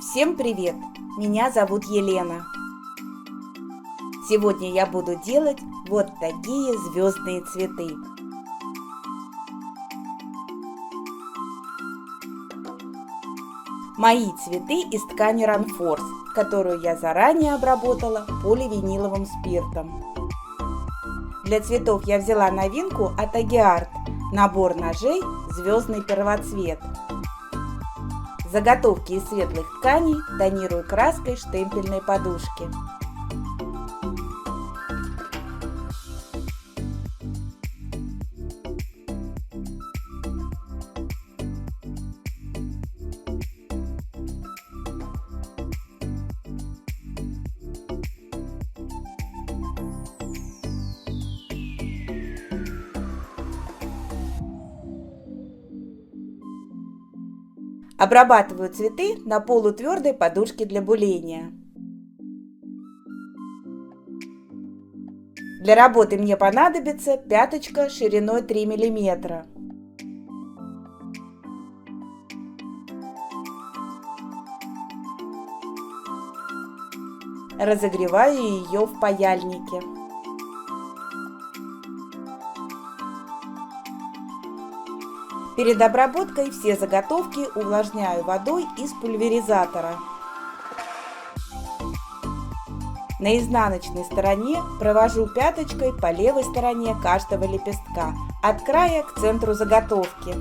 Всем привет! Меня зовут Елена. Сегодня я буду делать вот такие звездные цветы. Мои цветы из ткани Ранфорс, которую я заранее обработала поливиниловым спиртом. Для цветов я взяла новинку от Агиарт – набор ножей «Звездный первоцвет». Заготовки из светлых тканей тонирую краской штемпельной подушки. Обрабатываю цветы на полутвердой подушке для буления. Для работы мне понадобится пяточка шириной 3 мм. Разогреваю ее в паяльнике. Перед обработкой все заготовки увлажняю водой из пульверизатора. На изнаночной стороне провожу пяточкой по левой стороне каждого лепестка, от края к центру заготовки.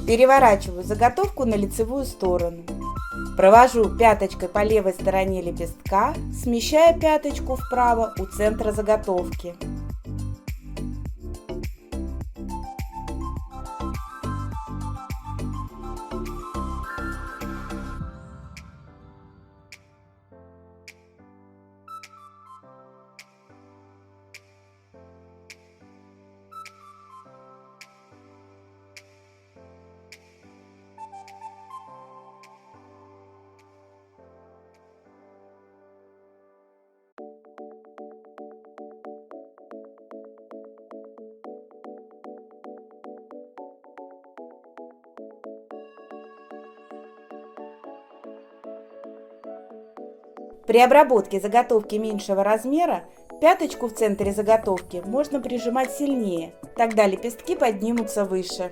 Переворачиваю заготовку на лицевую сторону. Провожу пяточкой по левой стороне лепестка, смещая пяточку вправо у центра заготовки. При обработке заготовки меньшего размера пяточку в центре заготовки можно прижимать сильнее, тогда лепестки поднимутся выше.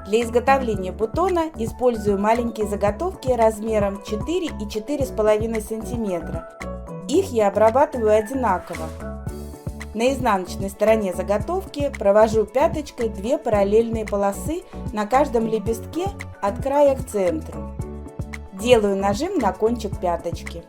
Для изготовления бутона использую маленькие заготовки размером 4 и 4,5 см. Их я обрабатываю одинаково. На изнаночной стороне заготовки провожу пяточкой 2 параллельные полосы на каждом лепестке от края к центру. Делаю нажим на кончик пяточки.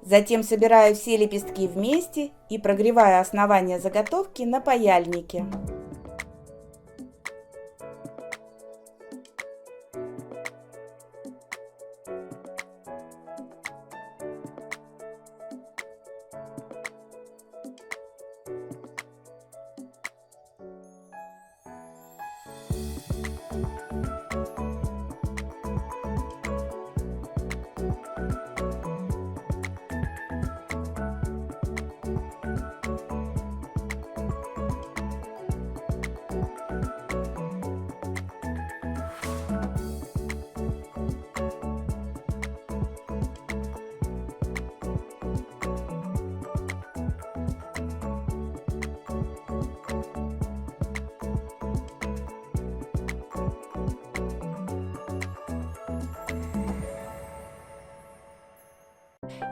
Затем собираю все лепестки вместе и прогреваю основание заготовки на паяльнике.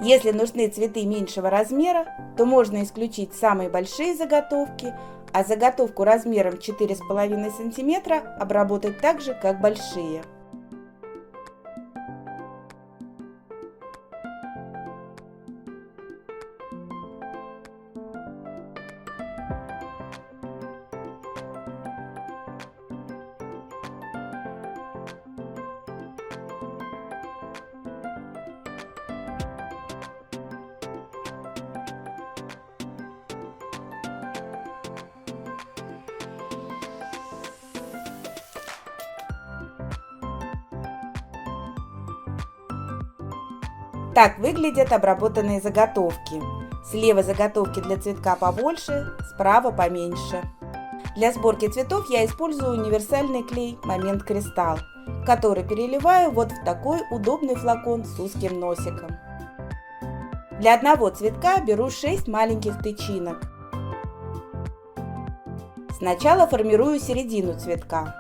Если нужны цветы меньшего размера, то можно исключить самые большие заготовки, а заготовку размером 4,5 см обработать так же, как большие. Так выглядят обработанные заготовки. Слева заготовки для цветка побольше, справа поменьше. Для сборки цветов я использую универсальный клей «Момент Кристалл», который переливаю вот в такой удобный флакон с узким носиком. Для одного цветка беру 6 маленьких тычинок. Сначала формирую середину цветка.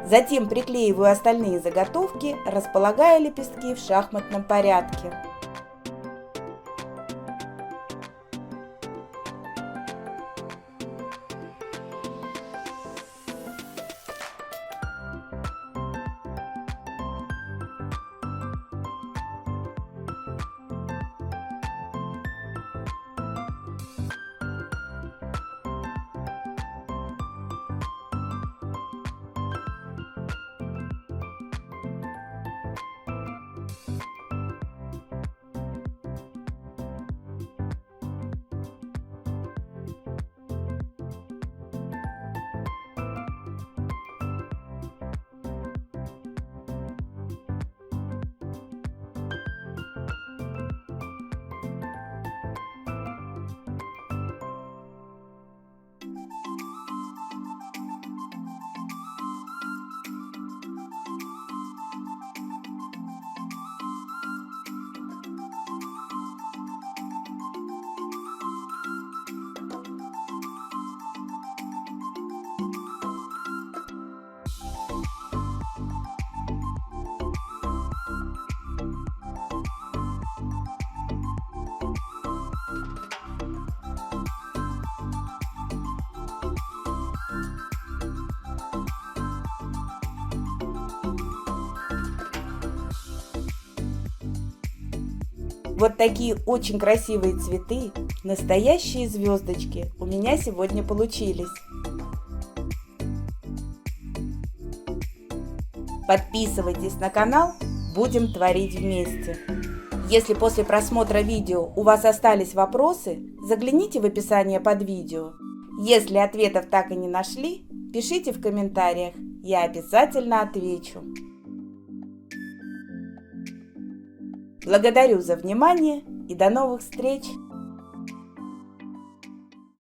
Затем приклеиваю остальные заготовки, располагая лепестки в шахматном порядке. Вот такие очень красивые цветы, настоящие звездочки, у меня сегодня получились. Подписывайтесь на канал, будем творить вместе. Если после просмотра видео у вас остались вопросы, загляните в описание под видео. Если ответов так и не нашли, пишите в комментариях, я обязательно отвечу. Благодарю за внимание и до новых встреч!